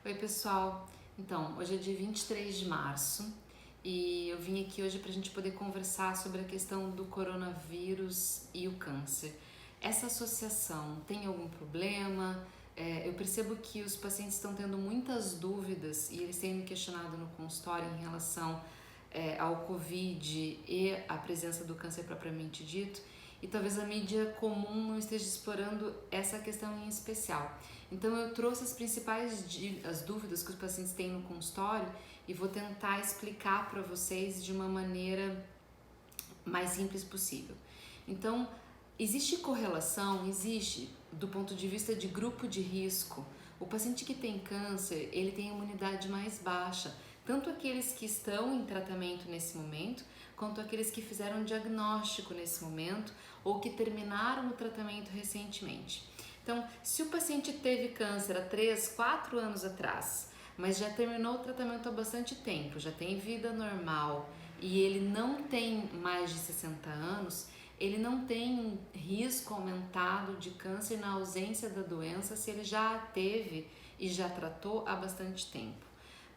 Oi, pessoal. Então, hoje é dia 23 de março e eu vim aqui hoje para a gente poder conversar sobre a questão do coronavírus e o câncer. Essa associação tem algum problema? Eu percebo que os pacientes estão tendo muitas dúvidas e eles têm me questionado no consultório em relação ao Covid e à presença do câncer propriamente dito, e talvez a mídia comum não esteja explorando essa questão em especial. Então eu trouxe as principais as dúvidas que os pacientes têm no consultório e vou tentar explicar para vocês de uma maneira mais simples possível. Então, existe correlação? Existe, do ponto de vista de grupo de risco. O paciente que tem câncer, ele tem imunidade mais baixa, tanto aqueles que estão em tratamento nesse momento, quanto aqueles que fizeram diagnóstico nesse momento ou que terminaram o tratamento recentemente. Então, se o paciente teve câncer há 3, 4 anos atrás, mas já terminou o tratamento há bastante tempo, já tem vida normal e ele não tem mais de 60 anos, ele não tem um risco aumentado de câncer na ausência da doença se ele já teve e já tratou há bastante tempo.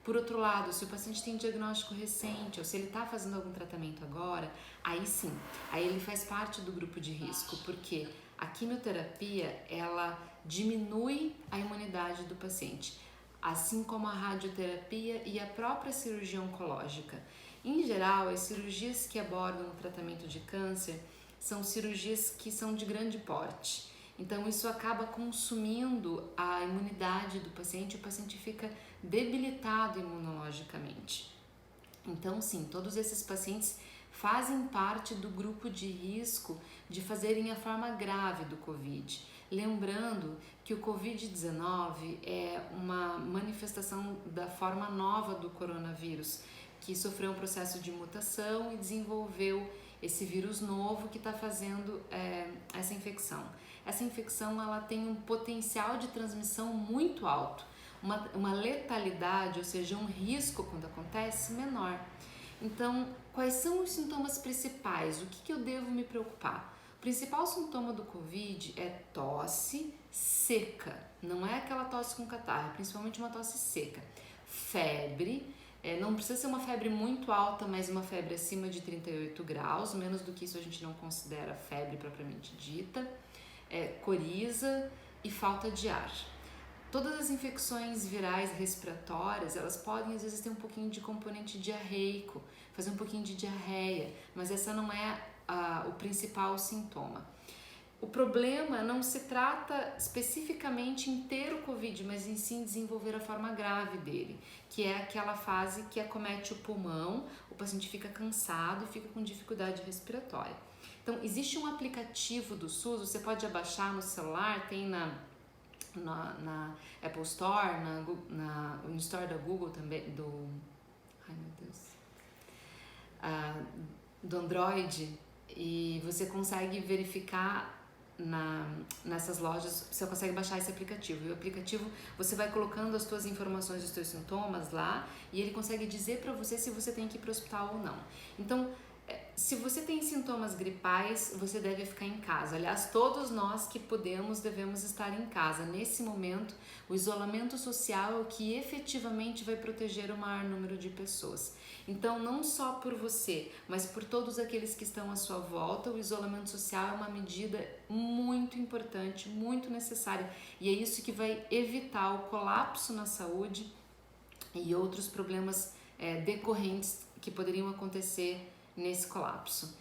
Por outro lado, se o paciente tem diagnóstico recente ou se ele está fazendo algum tratamento agora, aí sim, aí ele faz parte do grupo de risco, porque a quimioterapia, ela diminui a imunidade do paciente, assim como a radioterapia e a própria cirurgia oncológica. Em geral, as cirurgias que abordam o tratamento de câncer são cirurgias que são de grande porte. Então isso acaba consumindo a imunidade do paciente, o paciente fica debilitado imunologicamente. Então sim, todos esses pacientes fazem parte do grupo de risco de fazerem a forma grave do Covid. Lembrando que o Covid-19 é uma manifestação da forma nova do coronavírus, que sofreu um processo de mutação e desenvolveu esse vírus novo que está fazendo essa infecção. Essa infecção ela tem um potencial de transmissão muito alto, uma letalidade, ou seja, um risco quando acontece menor. Então, quais são os sintomas principais? O que eu devo me preocupar? O principal sintoma do Covid é tosse seca, não é aquela tosse com catarro, principalmente uma tosse seca. Febre, não precisa ser uma febre muito alta, mas uma febre acima de 38 graus, menos do que isso a gente não considera febre propriamente dita. Coriza e falta de ar. Todas as infecções virais respiratórias, elas podem às vezes ter um pouquinho de componente diarreico, fazer um pouquinho de diarreia, mas essa não é o principal sintoma. O problema não se trata especificamente em ter o Covid, mas em sim desenvolver a forma grave dele, que é aquela fase que acomete o pulmão, o paciente fica cansado e fica com dificuldade respiratória. Então, existe um aplicativo do SUS, você pode abaixar no celular, tem na Apple Store, no Store da Google também, do Android, e você consegue verificar nessas lojas, você consegue baixar esse aplicativo. E o aplicativo, você vai colocando as suas informações, os seus sintomas lá, e ele consegue dizer para você se você tem que ir para o hospital ou não. Então, se você tem sintomas gripais, você deve ficar em casa. Aliás, todos nós que podemos, devemos estar em casa. Nesse momento, o isolamento social é o que efetivamente vai proteger o maior número de pessoas. Então, não só por você, mas por todos aqueles que estão à sua volta, o isolamento social é uma medida muito importante, muito necessária. E é isso que vai evitar o colapso na saúde e outros problemas decorrentes que poderiam acontecer nesse colapso.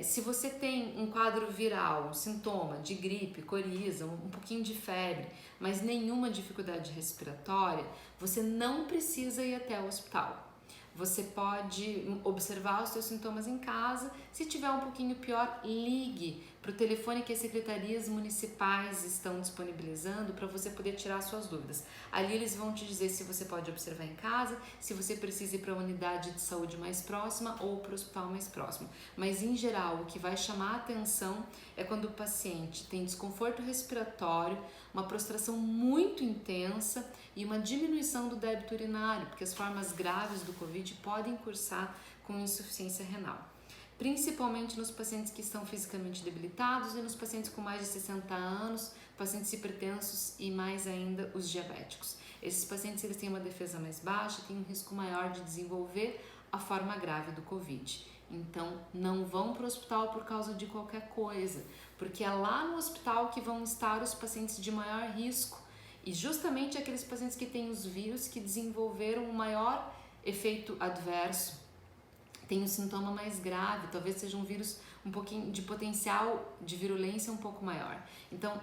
Se você tem um quadro viral, um sintoma de gripe, coriza, um pouquinho de febre, mas nenhuma dificuldade respiratória, você não precisa ir até o hospital. Você pode observar os seus sintomas em casa. Se tiver um pouquinho pior, ligue para o telefone que as secretarias municipais estão disponibilizando para você poder tirar suas dúvidas. Ali eles vão te dizer se você pode observar em casa, se você precisa ir para a unidade de saúde mais próxima ou para o hospital mais próximo. Mas em geral, o que vai chamar a atenção é quando o paciente tem desconforto respiratório, uma prostração muito intensa e uma diminuição do débito urinário, porque as formas graves do Covid podem cursar com insuficiência renal, principalmente nos pacientes que estão fisicamente debilitados e nos pacientes com mais de 60 anos, pacientes hipertensos e mais ainda os diabéticos. Esses pacientes eles têm uma defesa mais baixa, têm um risco maior de desenvolver a forma grave do Covid. Então, não vão para o hospital por causa de qualquer coisa, porque é lá no hospital que vão estar os pacientes de maior risco e justamente aqueles pacientes que têm os vírus que desenvolveram um maior efeito adverso, tem um sintoma mais grave, talvez seja um vírus um pouquinho de potencial de virulência um pouco maior. Então,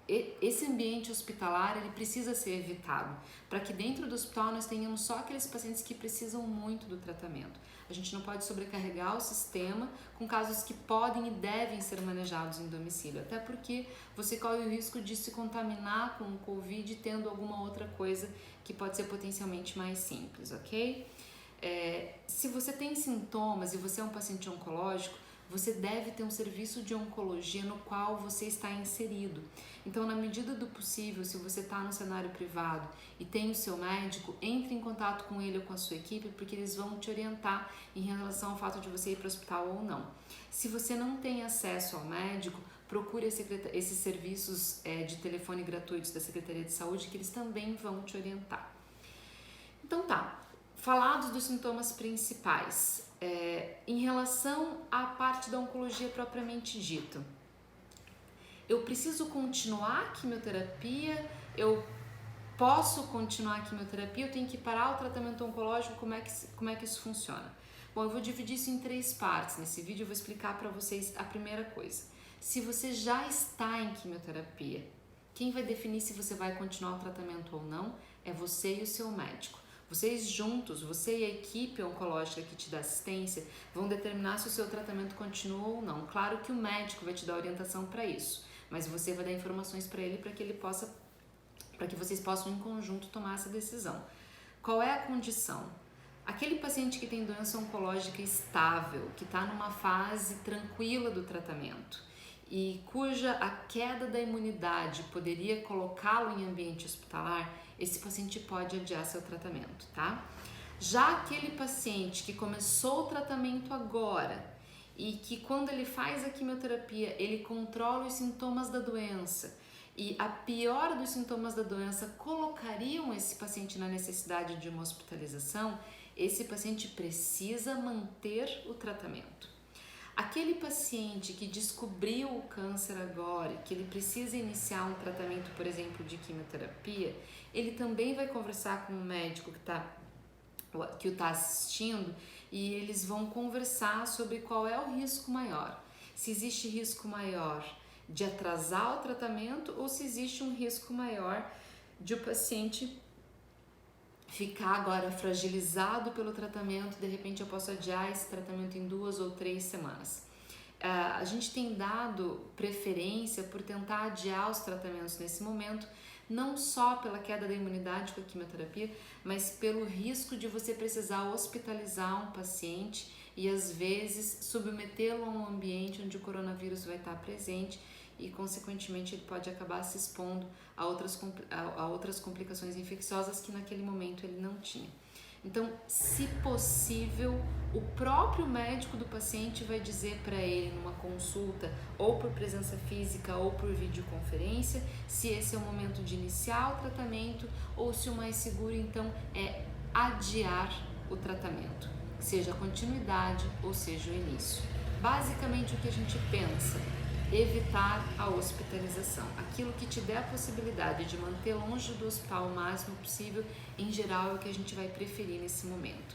esse ambiente hospitalar ele precisa ser evitado para que dentro do hospital nós tenhamos só aqueles pacientes que precisam muito do tratamento. A gente não pode sobrecarregar o sistema com casos que podem e devem ser manejados em domicílio, até porque você corre o risco de se contaminar com o Covid tendo alguma outra coisa que pode ser potencialmente mais simples, ok? Se você tem sintomas e você é um paciente oncológico, você deve ter um serviço de oncologia no qual você está inserido. Então, na medida do possível, se você está no cenário privado e tem o seu médico, entre em contato com ele ou com a sua equipe, porque eles vão te orientar em relação ao fato de você ir para o hospital ou não. Se você não tem acesso ao médico, procure esses serviços de telefone gratuitos da Secretaria de Saúde, que eles também vão te orientar. Então tá, falados dos sintomas principais, em relação à parte da oncologia propriamente dito, eu preciso continuar a quimioterapia, eu posso continuar a quimioterapia, eu tenho que parar o tratamento oncológico, como é que isso funciona? Bom, eu vou dividir isso em 3 partes, nesse vídeo eu vou explicar para vocês a primeira coisa. Se você já está em quimioterapia, quem vai definir se você vai continuar o tratamento ou não é você e o seu médico. Vocês juntos, você e a equipe oncológica que te dá assistência, vão determinar se o seu tratamento continua ou não. Claro que o médico vai te dar orientação para isso, mas você vai dar informações para ele para que vocês possam em conjunto tomar essa decisão. Qual é a condição? Aquele paciente que tem doença oncológica estável, que está numa fase tranquila do tratamento e cuja a queda da imunidade poderia colocá-lo em ambiente hospitalar, esse paciente pode adiar seu tratamento, tá? Já aquele paciente que começou o tratamento agora e que quando ele faz a quimioterapia, ele controla os sintomas da doença e a pior dos sintomas da doença colocariam esse paciente na necessidade de uma hospitalização, esse paciente precisa manter o tratamento. Aquele paciente que descobriu o câncer agora, que ele precisa iniciar um tratamento, por exemplo, de quimioterapia, ele também vai conversar com o médico que o está assistindo e eles vão conversar sobre qual é o risco maior. Se existe risco maior de atrasar o tratamento ou se existe um risco maior de o paciente ficar agora fragilizado pelo tratamento, de repente eu posso adiar esse tratamento em 2 ou 3 semanas. A gente tem dado preferência por tentar adiar os tratamentos nesse momento, não só pela queda da imunidade com a quimioterapia, mas pelo risco de você precisar hospitalizar um paciente e às vezes submetê-lo a um ambiente onde o coronavírus vai estar presente e consequentemente ele pode acabar se expondo a outras complicações infecciosas que naquele momento ele não tinha. Então, se possível, o próprio médico do paciente vai dizer para ele numa consulta, ou por presença física ou por videoconferência, se esse é o momento de iniciar o tratamento ou se o mais seguro então é adiar o tratamento, seja a continuidade ou seja o início. Basicamente o que a gente pensa: evitar a hospitalização. Aquilo que te der a possibilidade de manter longe do hospital o máximo possível, em geral, é o que a gente vai preferir nesse momento.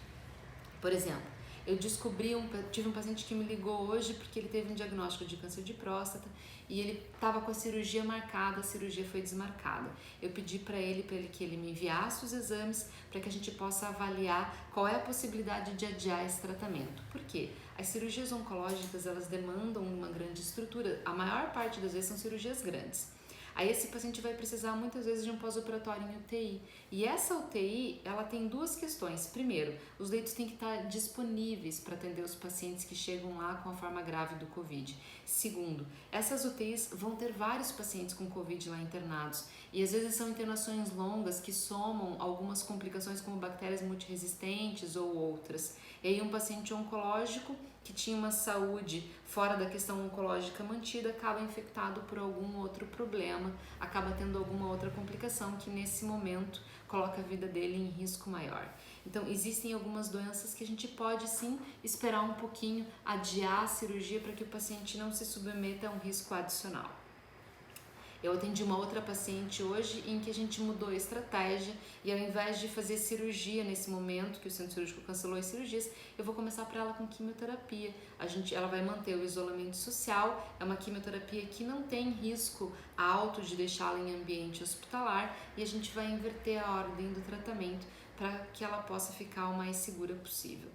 Por exemplo, eu tive um paciente que me ligou hoje porque ele teve um diagnóstico de câncer de próstata e ele estava com a cirurgia marcada, a cirurgia foi desmarcada. Eu pedi para ele que ele me enviasse os exames para que a gente possa avaliar qual é a possibilidade de adiar esse tratamento. Por quê? As cirurgias oncológicas, elas demandam uma grande estrutura, a maior parte das vezes são cirurgias grandes. Aí esse paciente vai precisar muitas vezes de um pós-operatório em UTI. E essa UTI, ela tem 2 questões. Primeiro, os leitos têm que estar disponíveis para atender os pacientes que chegam lá com a forma grave do Covid. Segundo, essas UTIs vão ter vários pacientes com Covid lá internados. E às vezes são internações longas que somam algumas complicações como bactérias multiresistentes ou outras. E aí um paciente oncológico que tinha uma saúde fora da questão oncológica mantida acaba infectado por algum outro problema, acaba tendo alguma outra complicação que nesse momento coloca a vida dele em risco maior. Então existem algumas doenças que a gente pode sim esperar um pouquinho, adiar a cirurgia para que o paciente não se submeta a um risco adicional. Eu atendi uma outra paciente hoje em que a gente mudou a estratégia e ao invés de fazer cirurgia nesse momento que o centro cirúrgico cancelou as cirurgias, eu vou começar para ela com quimioterapia. Ela vai manter o isolamento social, é uma quimioterapia que não tem risco alto de deixá-la em ambiente hospitalar e a gente vai inverter a ordem do tratamento para que ela possa ficar o mais segura possível.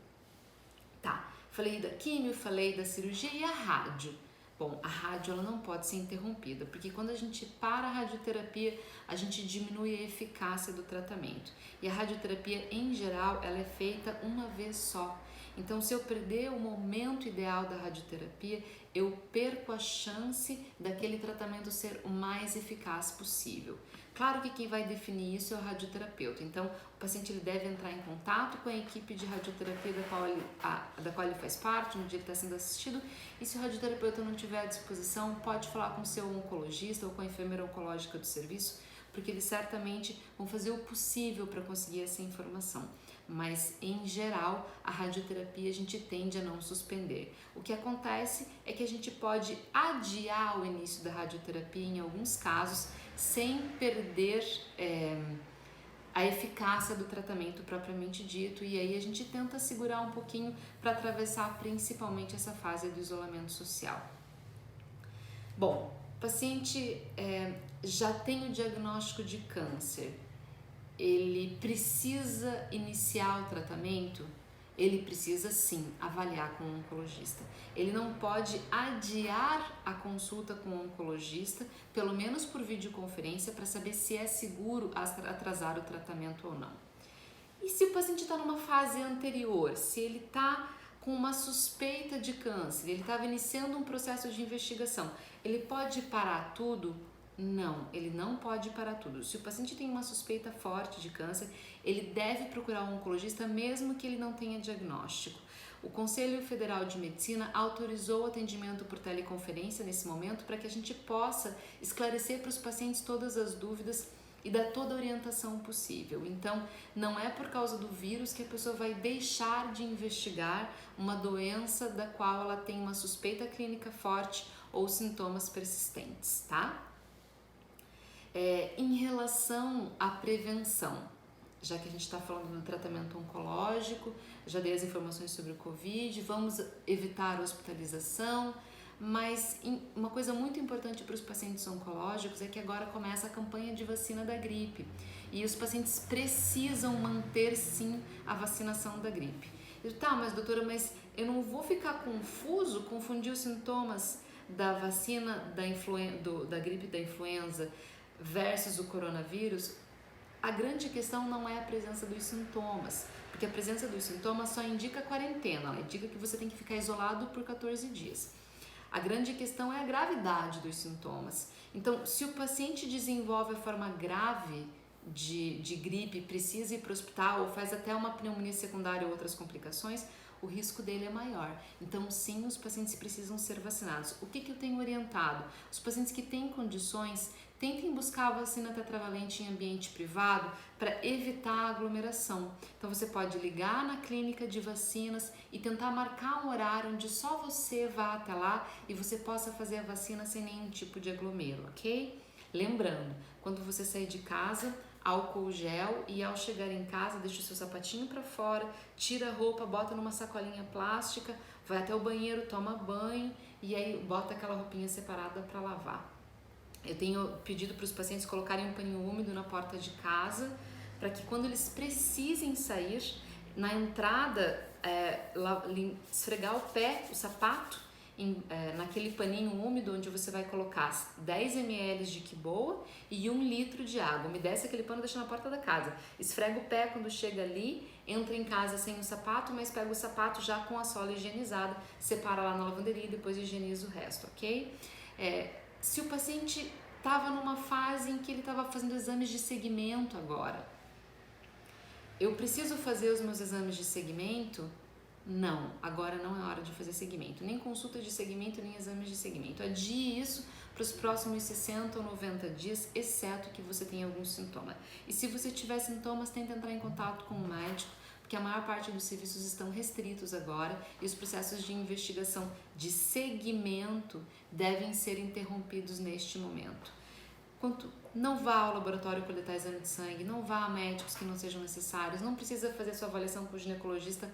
Tá, falei da quimio, falei da cirurgia e a rádio. Bom, a rádio ela não pode ser interrompida, porque quando a gente para a radioterapia, a gente diminui a eficácia do tratamento. E a radioterapia, em geral, ela é feita uma vez só. Então, se eu perder o momento ideal da radioterapia, eu perco a chance daquele tratamento ser o mais eficaz possível. Claro que quem vai definir isso é o radioterapeuta. Então, o paciente ele deve entrar em contato com a equipe de radioterapia da qual ele faz parte, no dia que está sendo assistido. E se o radioterapeuta não tiver à disposição, pode falar com o seu oncologista ou com a enfermeira oncológica do serviço, porque eles certamente vão fazer o possível para conseguir essa informação. Mas, em geral, a radioterapia a gente tende a não suspender. O que acontece é que a gente pode adiar o início da radioterapia em alguns casos, sem perder a eficácia do tratamento propriamente dito, e aí a gente tenta segurar um pouquinho para atravessar principalmente essa fase do isolamento social. Bom, o paciente já tem o diagnóstico de câncer, ele precisa iniciar o tratamento? Ele precisa sim avaliar com o oncologista. Ele não pode adiar a consulta com o oncologista, pelo menos por videoconferência, para saber se é seguro atrasar o tratamento ou não. E se o paciente está numa fase anterior, se ele está com uma suspeita de câncer, ele estava iniciando um processo de investigação, ele pode parar tudo? Não, ele não pode parar tudo. Se o paciente tem uma suspeita forte de câncer, ele deve procurar um oncologista mesmo que ele não tenha diagnóstico. O Conselho Federal de Medicina autorizou o atendimento por teleconferência nesse momento para que a gente possa esclarecer para os pacientes todas as dúvidas e dar toda a orientação possível. Então, não é por causa do vírus que a pessoa vai deixar de investigar uma doença da qual ela tem uma suspeita clínica forte ou sintomas persistentes, tá? Em relação à prevenção, já que a gente está falando do tratamento oncológico, já dei as informações sobre o Covid, vamos evitar a hospitalização, mas uma coisa muito importante para os pacientes oncológicos é que agora começa a campanha de vacina da gripe e os pacientes precisam manter sim a vacinação da gripe. Tá, mas doutora, mas eu não vou ficar confundir os sintomas da vacina da gripe da influenza versus o coronavírus? A grande questão não é a presença dos sintomas, porque a presença dos sintomas só indica quarentena, ela indica que você tem que ficar isolado por 14 dias. A grande questão é a gravidade dos sintomas. Então, se o paciente desenvolve a forma grave de gripe, precisa ir para o hospital ou faz até uma pneumonia secundária ou outras complicações, o risco dele é maior. Então, sim, os pacientes precisam ser vacinados. O que eu tenho orientado? Os pacientes que têm condições, tentem buscar a vacina tetravalente em ambiente privado para evitar a aglomeração. Então, você pode ligar na clínica de vacinas e tentar marcar um horário onde só você vá até lá e você possa fazer a vacina sem nenhum tipo de aglomero, ok? Lembrando, quando você sair de casa, álcool gel, e ao chegar em casa deixa o seu sapatinho para fora, tira a roupa, bota numa sacolinha plástica, vai até o banheiro, toma banho e aí bota aquela roupinha separada para lavar. Eu tenho pedido para os pacientes colocarem um paninho úmido na porta de casa para que quando eles precisem sair, na entrada, esfregar o pé, o sapato, naquele paninho úmido onde você vai colocar 10 ml de Quiboa e 1 litro de água. Umedece aquele pano e deixa na porta da casa. Esfrega o pé quando chega ali, entra em casa sem o sapato, mas pega o sapato já com a sola higienizada, separa lá na lavanderia e depois higieniza o resto, ok? Se o paciente estava numa fase em que ele estava fazendo exames de segmento agora. Eu preciso fazer os meus exames de segmento? Não, agora não é hora de fazer segmento, nem consulta de segmento, nem exames de segmento. Adie isso para os próximos 60 ou 90 dias, exceto que você tenha algum sintoma. E se você tiver sintomas, tente entrar em contato com o médico, porque a maior parte dos serviços estão restritos agora e os processos de investigação de segmento devem ser interrompidos neste momento. Não vá ao laboratório coletar exame de sangue, não vá a médicos que não sejam necessários, não precisa fazer sua avaliação com o ginecologista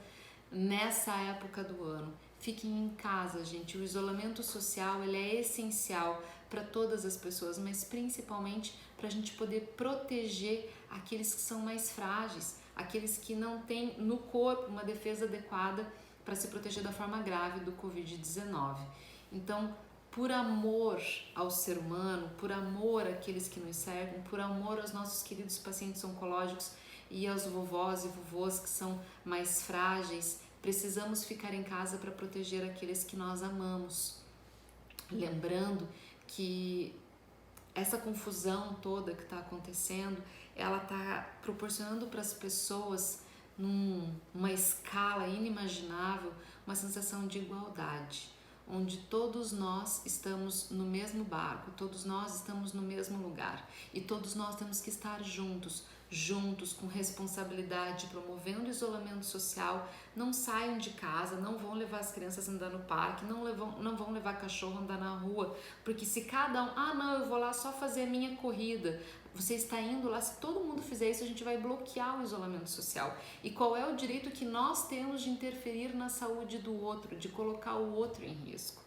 nessa época do ano. Fiquem em casa, gente. O isolamento social ele é essencial para todas as pessoas, mas principalmente para a gente poder proteger aqueles que são mais frágeis, aqueles que não têm no corpo uma defesa adequada para se proteger da forma grave do Covid-19. Então, por amor ao ser humano, por amor àqueles que nos servem, por amor aos nossos queridos pacientes oncológicos e aos vovós e vovôs que são mais frágeis, precisamos ficar em casa para proteger aqueles que nós amamos. Lembrando que essa confusão toda que está acontecendo, ela está proporcionando para as pessoas, numa escala inimaginável, uma sensação de igualdade, onde todos nós estamos no mesmo barco, todos nós estamos no mesmo lugar e todos nós temos que estar juntos com responsabilidade, promovendo o isolamento social. Não saiam de casa, não vão levar as crianças a andar no parque, não vão levar cachorro a andar na rua, porque se cada um, não, eu vou lá só fazer a minha corrida, você está indo lá, se todo mundo fizer isso, a gente vai bloquear o isolamento social. E qual é o direito que nós temos de interferir na saúde do outro, de colocar o outro em risco?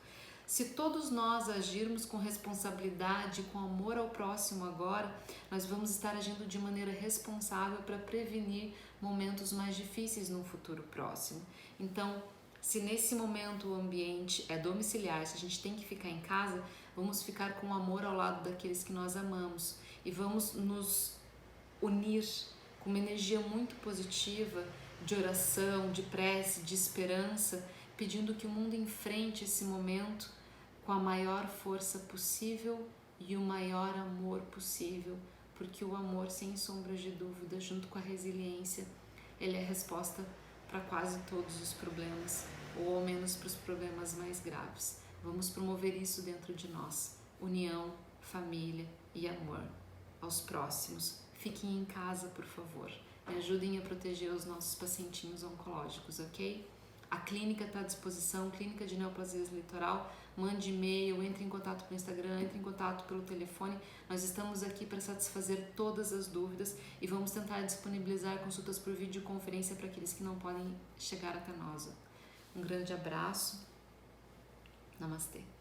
Se todos nós agirmos com responsabilidade, com amor ao próximo agora, nós vamos estar agindo de maneira responsável para prevenir momentos mais difíceis no futuro próximo. Então, se nesse momento o ambiente é domiciliar, se a gente tem que ficar em casa, vamos ficar com amor ao lado daqueles que nós amamos e vamos nos unir com uma energia muito positiva de oração, de prece, de esperança, pedindo que o mundo enfrente esse momento com a maior força possível e o maior amor possível, porque o amor, sem sombras de dúvida, junto com a resiliência, ele é a resposta para quase todos os problemas, ou ao menos para os problemas mais graves. Vamos promover isso dentro de nós, união, família e amor aos próximos. Fiquem em casa, por favor. Me ajudem a proteger os nossos pacientinhos oncológicos, ok? A clínica está à disposição, Clínica de Neoplasias Litoral. Mande e-mail, entre em contato pelo Instagram, entre em contato pelo telefone. Nós estamos aqui para satisfazer todas as dúvidas e vamos tentar disponibilizar consultas por videoconferência para aqueles que não podem chegar até nós. Um grande abraço. Namastê.